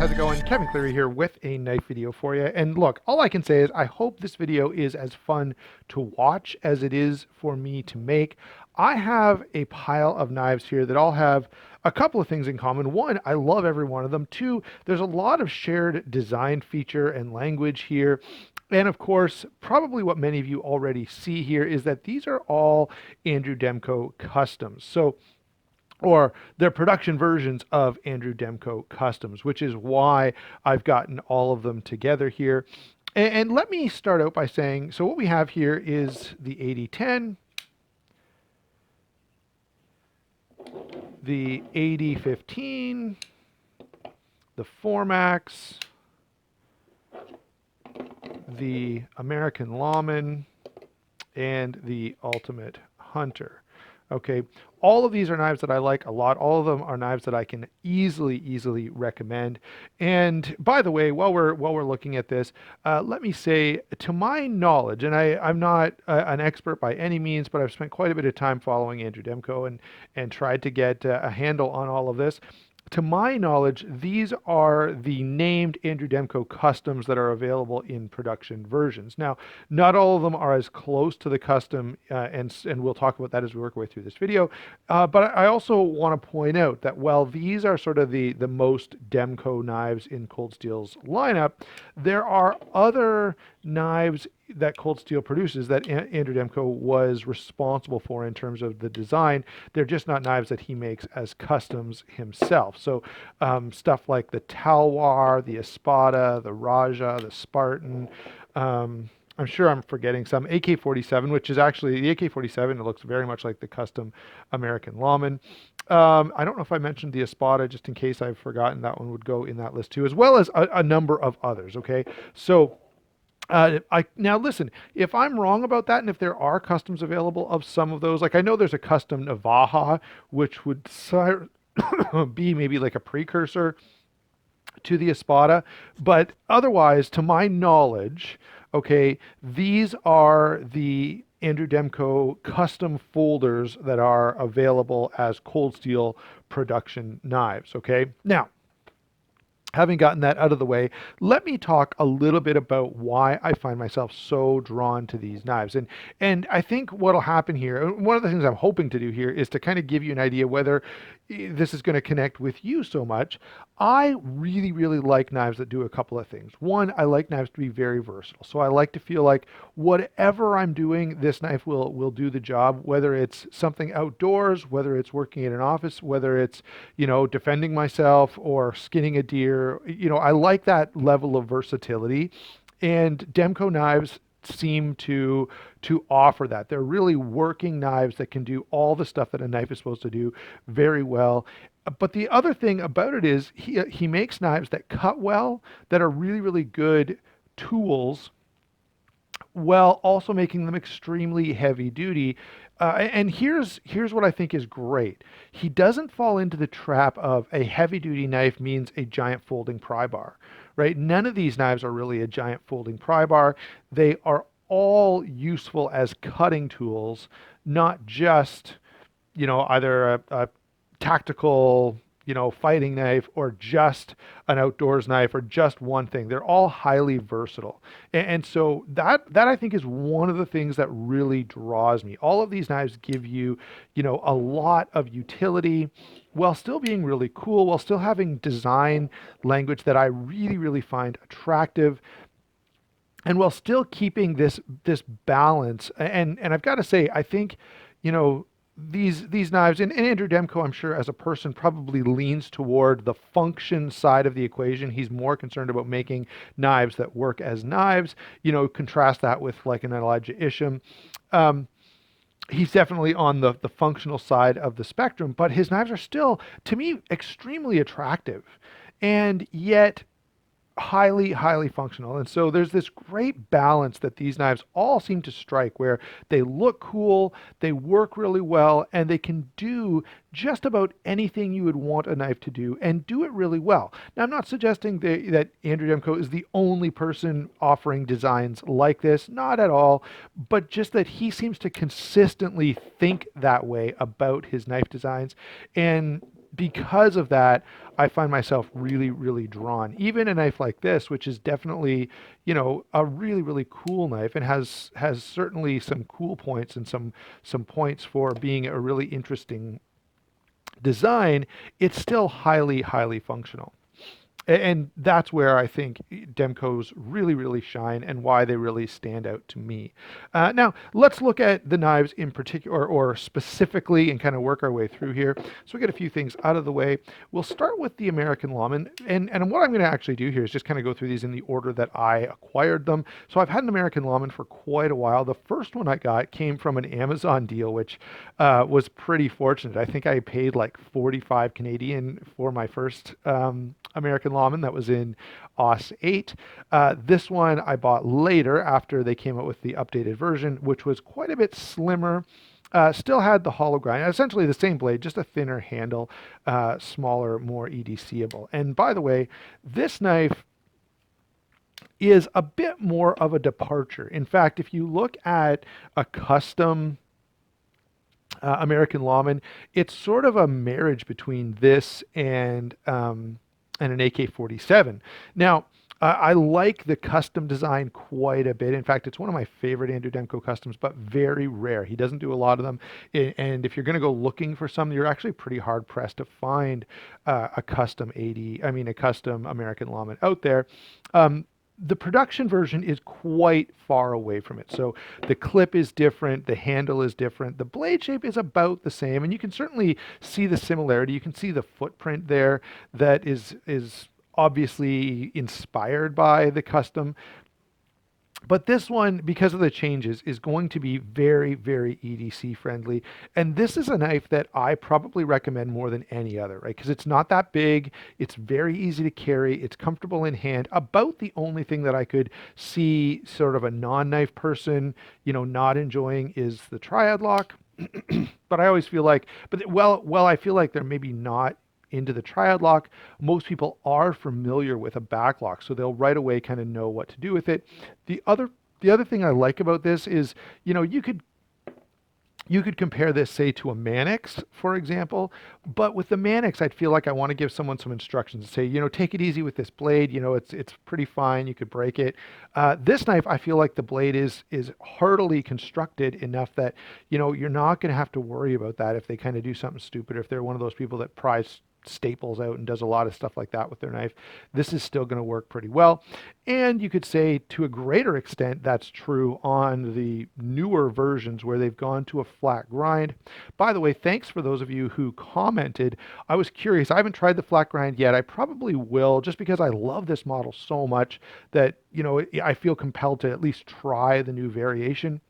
how's it going? Kevin Cleary here with a knife video for you. And look, all I can say is I hope this video is as fun to watch as it is for me to make. I have a pile of knives here that all have a couple of things in common. One, I love every one of them. Two, there's a lot of shared design feature and language here. And of course, probably what many of you already see here is that these are all Andrew Demko customs. Or they're production versions of Andrew Demko customs, which is why I've gotten all of them together here. And let me start out by saying, so what we have here is the 8010, the 8015, the Formax, the American Lawman, and the Ultimate Hunter. Okay, all of these are knives that I like a lot. All of them are knives that I can easily recommend. And by the way, while we're looking at this, let me say, to my knowledge, and I'm not an expert by any means, but I've spent quite a bit of time following Andrew Demko and tried to get a handle on all of this. To my knowledge, these are the named Andrew Demko customs that are available in production versions. Now, not all of them are as close to the custom, and we'll talk about that as we work our way through this video. But I also want to point out that while these are sort of the most Demko knives in Cold Steel's lineup, there are other knives that Cold Steel produces that Andrew Demko was responsible for in terms of the design. They're just not knives that he makes as customs himself. So stuff like the Talwar, the Espada, the Raja, the Spartan. I'm sure I'm forgetting some. AK-47, which is actually the AK-47. It looks very much like the custom American Lawman. I don't know if I mentioned the Espada, just in case I've forgotten. That one would go in that list too, as well as a number of others. Okay, so. Now listen, if I'm wrong about that, and if there are customs available of some of those, like I know there's a custom Navaja, which would be maybe like a precursor to the Espada, but otherwise, to my knowledge, okay, these are the Andrew Demko custom folders that are available as Cold Steel production knives, okay? Now, having gotten that out of the way, let me talk a little bit about why I find myself so drawn to these knives. And I think what'll happen here, one of the things I'm hoping to do here is to kind of give you an idea whether this is going to connect with you so much. I really like knives that do a couple of things. One, I like knives to be very versatile. So I like to feel like whatever I'm doing, this knife will do the job, whether it's something outdoors, whether it's working in an office, whether it's, defending myself or skinning a deer. I like that level of versatility, and Demko knives seem to offer that. They're really working knives that can do all the stuff that a knife is supposed to do very well. But the other thing about it is he makes knives that cut well, that are really good tools, while also making them extremely heavy duty. And here's what I think is great. He doesn't fall into the trap of a heavy duty knife means a giant folding pry bar, right? None of these knives are really a giant folding pry bar. They are all useful as cutting tools, not just, either a tactical, fighting knife, or just an outdoors knife, or just one thing. They're all highly versatile. And so that I think is one of the things that really draws me. All of these knives give you, a lot of utility while still being really cool, while still having design language that I really find attractive, and while still keeping this balance. And I've got to say, I think, these knives, and Andrew Demko, I'm sure, as a person, probably leans toward the function side of the equation. He's more concerned about making knives that work as knives. Contrast that with like an Elijah Isham. He's definitely on the functional side of the spectrum, but his knives are still, to me, extremely attractive, and yet highly functional. And so there's this great balance that these knives all seem to strike, where they look cool, they work really well, and they can do just about anything you would want a knife to do, and do it really well. Now, I'm not suggesting that Andrew Demko is the only person offering designs like this, not at all, but just that he seems to consistently think that way about his knife designs. And because of that, I find myself really, really drawn. Even a knife like this, which is definitely, a really, really cool knife and has certainly some cool points and some points for being a really interesting design, it's still highly, highly functional. And that's where I think Demko's really, really shine and why they really stand out to me. Now, let's look at the knives in particular, or specifically, and kind of work our way through here. So we get a few things out of the way. We'll start with the American Lawman. And what I'm going to actually do here is just kind of go through these in the order that I acquired them. So I've had an American Lawman for quite a while. The first one I got came from an Amazon deal, which was pretty fortunate. I think I paid like 45 Canadian for my first American Lawman that was in OS 8. This one I bought later after they came out with the updated version, which was quite a bit slimmer. Still had the hollow grind, essentially the same blade, just a thinner handle, smaller, more EDCable. And by the way, this knife is a bit more of a departure. In fact, if you look at a custom American Lawman, it's sort of a marriage between this and an AK-47. Now, I like the custom design quite a bit. In fact, it's one of my favorite Andrew Demko customs, but very rare. He doesn't do a lot of them. And if you're going to go looking for some, you're actually pretty hard pressed to find a custom a custom American Lawman out there. The production version is quite far away from it. So the clip is different, the handle is different, the blade shape is about the same, and you can certainly see the similarity. You can see the footprint there that is obviously inspired by the custom. But this one, because of the changes, is going to be very, very EDC friendly. And this is a knife that I probably recommend more than any other, right? Because it's not that big, it's very easy to carry, it's comfortable in hand. About the only thing that I could see sort of a non-knife person, not enjoying is the triad lock. But I always feel like, I feel like they're maybe not into the triad lock. Most people are familiar with a back lock, so they'll right away kind of know what to do with it. The other thing I like about this is, you could compare this, say, to a Mannix, for example, but with the Mannix, I'd feel like I want to give someone some instructions. Say, take it easy with this blade. It's pretty fine. You could break it. This knife, I feel like the blade is hardily constructed enough that, you're not going to have to worry about that if they kind of do something stupid. If they're one of those people that pries staples out and does a lot of stuff like that with their knife, this is still going to work pretty well. And you could say to a greater extent that's true on the newer versions where they've gone to a flat grind. By the way, thanks for those of you who commented. I was curious. I haven't tried the flat grind yet. I probably will, just because I love this model so much that, I feel compelled to at least try the new variation.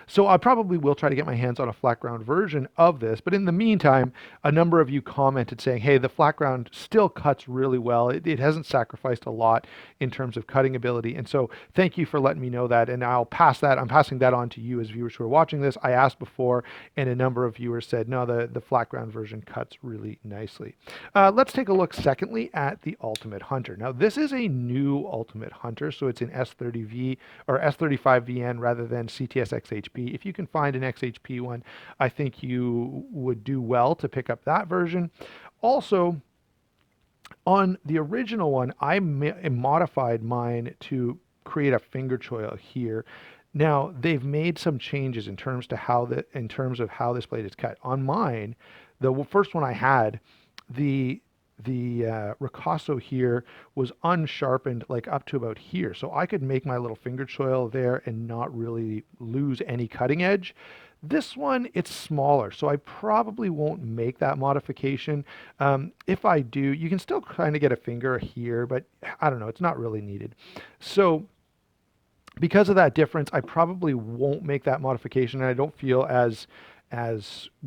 So I probably will try to get my hands on a flat ground version of this. But in the meantime, a number of you commented saying, hey, the flat ground still cuts really well. It hasn't sacrificed a lot in terms of cutting ability. And so thank you for letting me know that. And I'm passing that on to you as viewers who are watching this. I asked before, and a number of viewers said, no, the flat ground version cuts really nicely. Let's take a look secondly at the Ultimate Hunter. Now, this is a new Ultimate Hunter. So it's an S30V or S35VN rather than CTS XHP. If you can find an XHP one, I think you would do well to pick up that version. Also, on the original one, I modified mine to create a finger choil here. Now, they've made some changes in terms of how this blade is cut. On mine, the first one I had, the ricasso here was unsharpened like up to about here. So I could make my little finger choil there and not really lose any cutting edge. This one, it's smaller, so I probably won't make that modification. If I do, you can still kind of get a finger here, but I don't know, it's not really needed. So because of that difference, I probably won't make that modification, and I don't feel as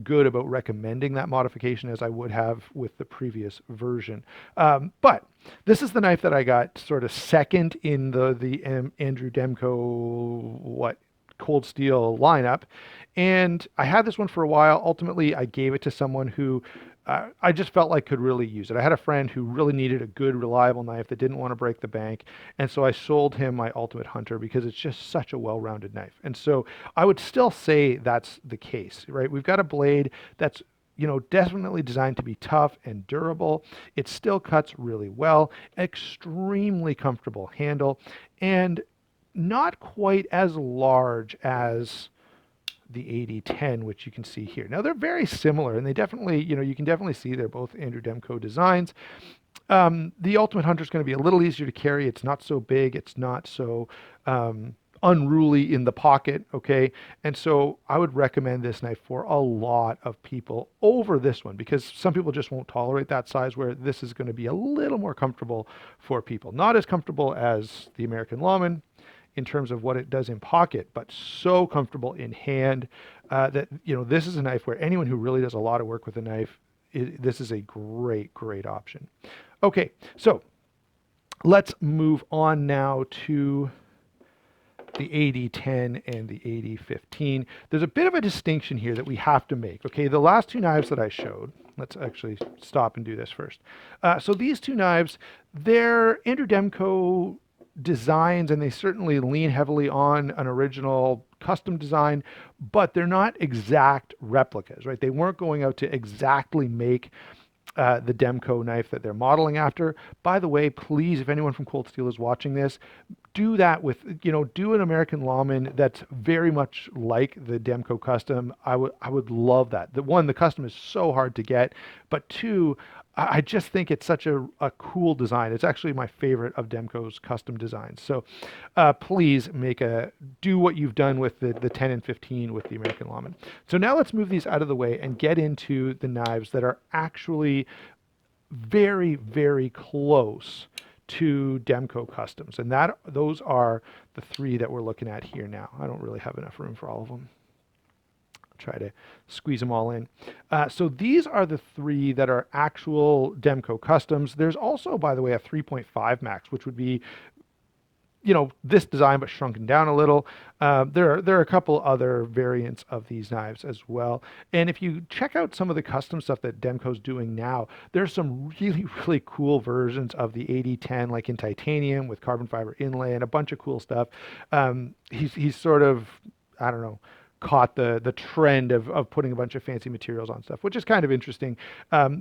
good about recommending that modification as I would have with the previous version. But this is the knife that I got sort of second in the Andrew Demko Cold Steel lineup. And I had this one for a while. Ultimately, I gave it to someone who I just felt like could really use it. I had a friend who really needed a good, reliable knife that didn't want to break the bank. And so I sold him my Ultimate Hunter because it's just such a well-rounded knife. And so I would still say that's the case, right? We've got a blade that's definitely designed to be tough and durable. It still cuts really well, extremely comfortable handle, and not quite as large as the 8010, which you can see here. Now they're very similar, and they definitely, you can definitely see they're both Andrew Demko designs. The Ultimate Hunter is going to be a little easier to carry. It's not so big. It's not so unruly in the pocket. Okay. And so I would recommend this knife for a lot of people over this one, because some people just won't tolerate that size, where this is going to be a little more comfortable for people. Not as comfortable as the American Lawman in terms of what it does in pocket, but so comfortable in hand that, this is a knife where anyone who really does a lot of work with a knife, this is a great, great option. Okay, so let's move on now to the 8010 and the 8015. There's a bit of a distinction here that we have to make. Okay, the last two knives that I showed, let's actually stop and do this first. So these two knives, they're Andrew Demko designs, and they certainly lean heavily on an original custom design, but they're not exact replicas, right? They weren't going out to exactly make the Demko knife that they're modeling after. By the way, please, if anyone from Cold Steel is watching this, do that with, do an American Lawman that's very much like the Demko custom. I would love that. The custom is so hard to get, but two, I just think it's such a cool design. It's actually my favorite of Demko's custom designs. So please do what you've done with the 10 and 15 with the American Lawman. So now let's move these out of the way and get into the knives that are actually very, very close to Demko customs. And those are the three that we're looking at here now. I don't really have enough room for all of them. Try to squeeze them all in. So these are the three that are actual Demko customs. There's also, by the way, a 3.5 max, which would be, this design but shrunken down a little. There are a couple other variants of these knives as well. And if you check out some of the custom stuff that Demko's doing now, there's some really, really cool versions of the 8010, like in titanium with carbon fiber inlay and a bunch of cool stuff. He's sort of, I don't know, caught the trend of putting a bunch of fancy materials on stuff, which is kind of interesting.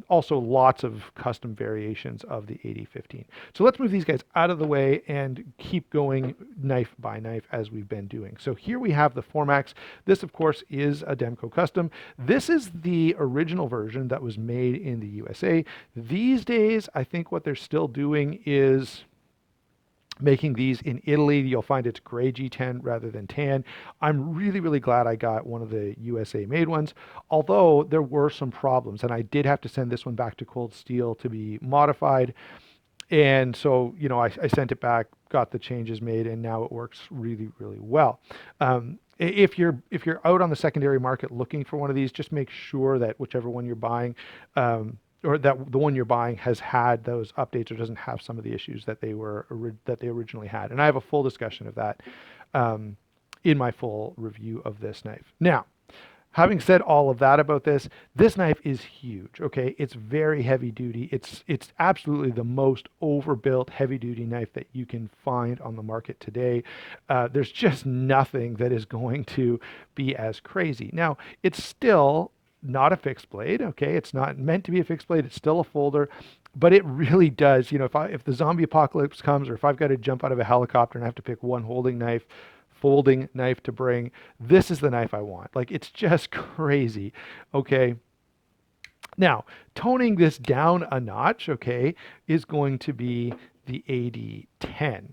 Also lots of custom variations of the 8015. So let's move these guys out of the way and keep going knife by knife as we've been doing. So here we have the 4MAX. This, of course, is a Demko custom. This is the original version that was made in the USA. These days, I think what they're still doing is making these in Italy. You'll find it's gray G10 rather than tan. I'm really, really glad I got one of the USA made ones, although there were some problems, and I did have to send this one back to Cold Steel to be modified. And so, I sent it back, got the changes made, and now it works really, really well. If you're out on the secondary market looking for one of these, just make sure that whichever one you're buying, or that the one you're buying has had those updates or doesn't have some of the issues that they originally had. And I have a full discussion of that in my full review of this knife. Now, having said all of that about this knife is huge. Okay, it's very heavy duty. It's absolutely the most overbuilt heavy duty knife that you can find on the market today. There's just nothing that is going to be as crazy. Now, it's still not a fixed blade. Okay, it's not meant to be a fixed blade. It's still a folder, but it really does. If the zombie apocalypse comes, or if I've got to jump out of a helicopter and I have to pick one folding knife to bring, this is the knife I want. Like, it's just crazy. Okay. Now, toning this down a notch, okay, is going to be the 8010.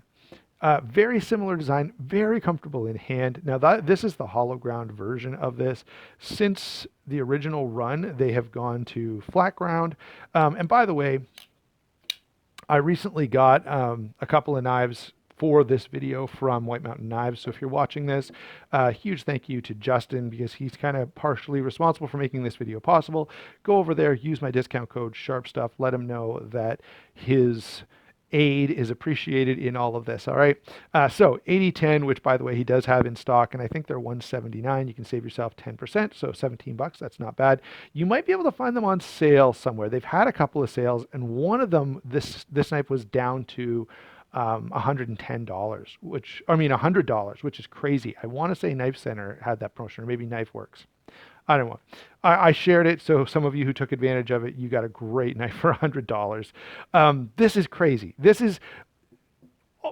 Very similar design, very comfortable in hand. Now this is the hollow ground version of this. Since the original run, they have gone to flat ground. And by the way, I recently got a couple of knives for this video from White Mountain Knives. So if you're watching this, huge thank you to Justin, because he's kind of partially responsible for making this video possible. Go over there, use my discount code SHARPSTUFF, let him know that his aid is appreciated in all of this. All right. So 8010, which by the way, he does have in stock, and I think they're $179. You can save yourself 10%. So $17. That's not bad. You might be able to find them on sale somewhere. They've had a couple of sales, and one of them, this knife was down to $110, $100, which is crazy. I want to say Knife Center had that promotion, or maybe Knife Works. I don't know. I shared it, so some of you who took advantage of it, you got a great knife for $100. This is crazy. This is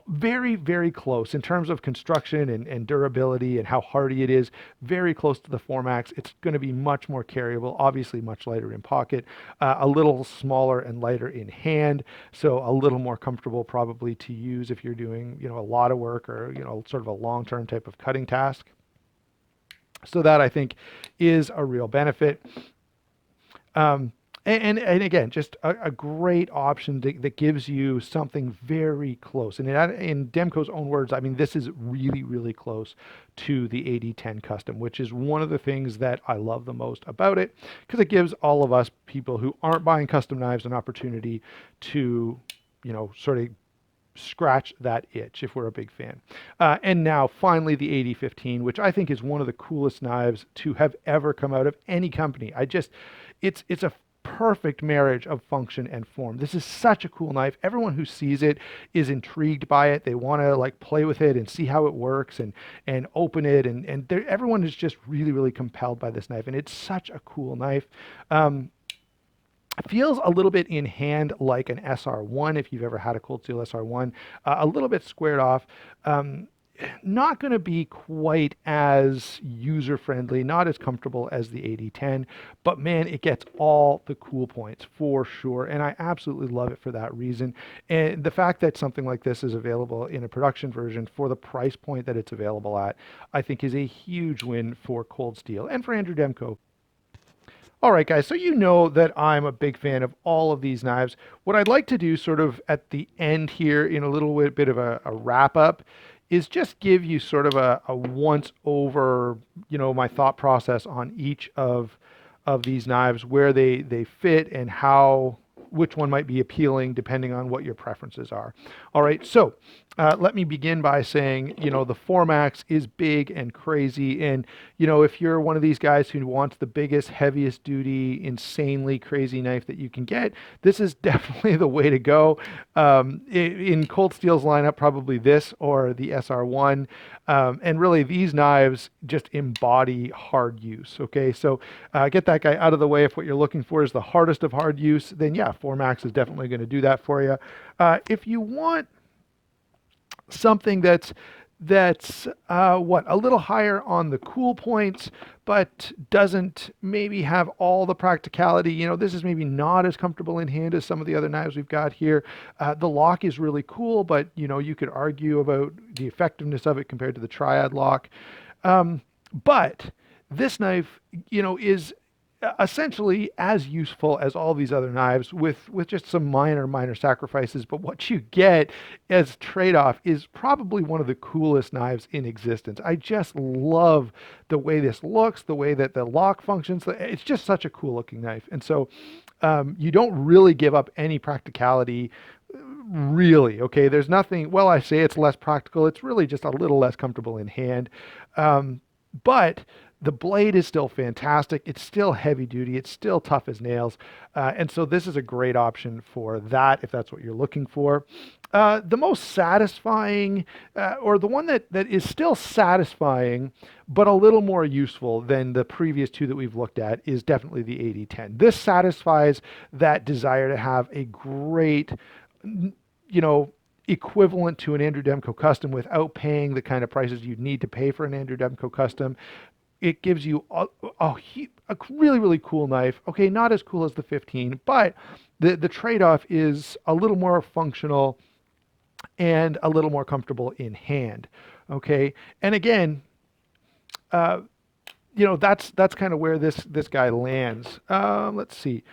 very, very close in terms of construction and durability and how hardy it is. Very close to the Formax. It's going to be much more carryable, obviously much lighter in pocket, a little smaller and lighter in hand, so a little more comfortable probably to use if you're doing, a lot of work or, sort of a long-term type of cutting task. So that I think is a real benefit. And again, just a great option that gives you something very close. And in Demko's own words, I mean, this is really, really close to the 8010 Custom, which is one of the things that I love the most about it, because it gives all of us people who aren't buying custom knives an opportunity to, sort of scratch that itch if we're a big fan. And now finally the 8015, which I think is one of the coolest knives to have ever come out of any company. It's a perfect marriage of function and form. This is such a cool knife. Everyone who sees it is intrigued by it. They want to like play with it and see how it works and open it. And everyone is just really, really compelled by this knife. And it's such a cool knife. It feels a little bit in hand like an SR1, if you've ever had a Cold Steel SR1, a little bit squared off. Not going to be quite as user-friendly, not as comfortable as the 8010, but man, it gets all the cool points for sure, and I absolutely love it for that reason. And the fact that something like this is available in a production version for the price point that it's available at, I think is a huge win for Cold Steel and for Andrew Demko. All right, guys, so you know that I'm a big fan of all of these knives. What I'd like to do sort of at the end here in a little bit of a wrap up is just give you sort of a once over, my thought process on each of these knives, where they fit and which one might be appealing depending on what your preferences are. All right, so let me begin by saying, the Formax is big and crazy. And, if you're one of these guys who wants the biggest, heaviest duty, insanely crazy knife that you can get, this is definitely the way to go. In Cold Steel's lineup, probably this or the SR1. And really, these knives just embody hard use. Okay, so get that guy out of the way. If what you're looking for is the hardest of hard use, then yeah, Formax is definitely going to do that for you. If you want something that's a little higher on the cool points, but doesn't maybe have all the practicality. This is maybe not as comfortable in hand as some of the other knives we've got here. The lock is really cool, but you could argue about the effectiveness of it compared to the Triad lock. But this knife, is essentially as useful as all these other knives with just some minor sacrifices. But what you get as trade-off is probably one of the coolest knives in existence. I just love the way this looks, the way that the lock functions. It's just such a cool looking knife. And so you don't really give up any practicality, really. Okay, there's nothing, well, I say it's less practical. It's really just a little less comfortable in hand. But the blade is still fantastic. It's still heavy duty. It's still tough as nails. And so this is a great option for that if that's what you're looking for. The most satisfying, or the one that is still satisfying, but a little more useful than the previous two that we've looked at, is definitely the 8010. This satisfies that desire to have a great, equivalent to an Andrew Demko Custom without paying the kind of prices you'd need to pay for an Andrew Demko Custom. It gives you a really, really cool knife. Okay, not as cool as the 15, but the trade-off is a little more functional and a little more comfortable in hand. Okay, and again, that's kind of where this guy lands. Let's see.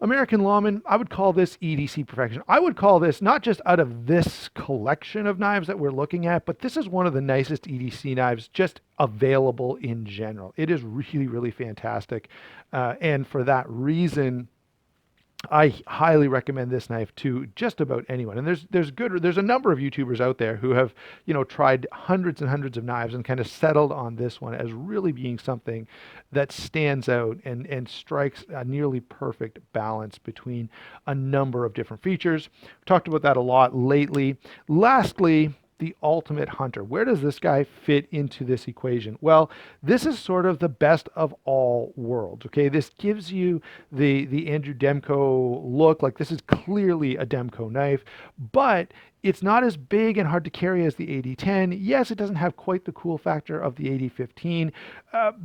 American Lawman, I would call this EDC perfection. I would call this, not just out of this collection of knives that we're looking at, but this is one of the nicest EDC knives just available in general. It is really, really fantastic. And for that reason, I highly recommend this knife to just about anyone. And there's a number of YouTubers out there who have, tried hundreds and hundreds of knives and kind of settled on this one as really being something that stands out and strikes a nearly perfect balance between a number of different features. We've talked about that a lot lately. Lastly, the ultimate hunter. Where does this guy fit into this equation? Well, this is sort of the best of all worlds. Okay, this gives you the Andrew Demko look. Like, this is clearly a Demko knife, but it's not as big and hard to carry as the 8010. Yes, it doesn't have quite the cool factor of the 8015,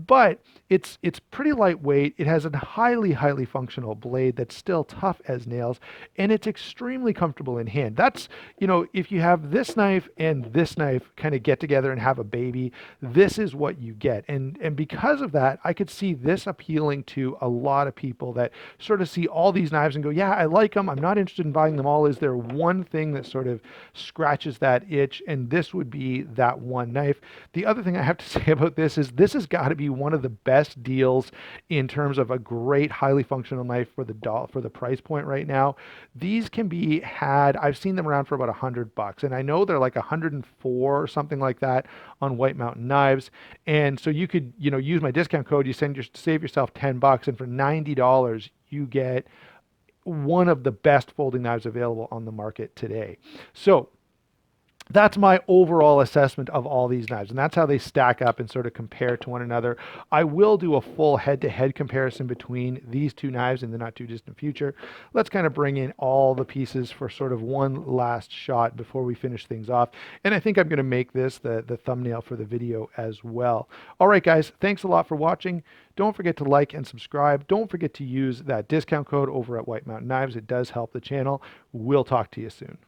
but it's pretty lightweight. It has a highly functional blade that's still tough as nails, and it's extremely comfortable in hand. That's, if you have this knife and this knife kind of get together and have a baby, this is what you get. And because of that, I could see this appealing to a lot of people that sort of see all these knives and go, yeah, I like them. I'm not interested in buying them all. Is there one thing that sort of scratches that itch? And this would be that one knife. The other thing I have to say about this has got to be one of the best deals in terms of a great, highly functional knife for the price point right now. These can be had. I've seen them around for about $100, and I know they're like 104 or something like that on White Mountain Knives. And so you could, use my discount code. You save yourself $10, and for $90 you get one of the best folding knives available on the market today. So that's my overall assessment of all these knives, and that's how they stack up and sort of compare to one another. I will do a full head-to-head comparison between these two knives in the not too distant future. Let's kind of bring in all the pieces for sort of one last shot before we finish things off. And I think I'm going to make this the thumbnail for the video as well. All right, guys, thanks a lot for watching. Don't forget to like and subscribe. Don't forget to use that discount code over at White Mountain Knives. It does help the channel. We'll talk to you soon.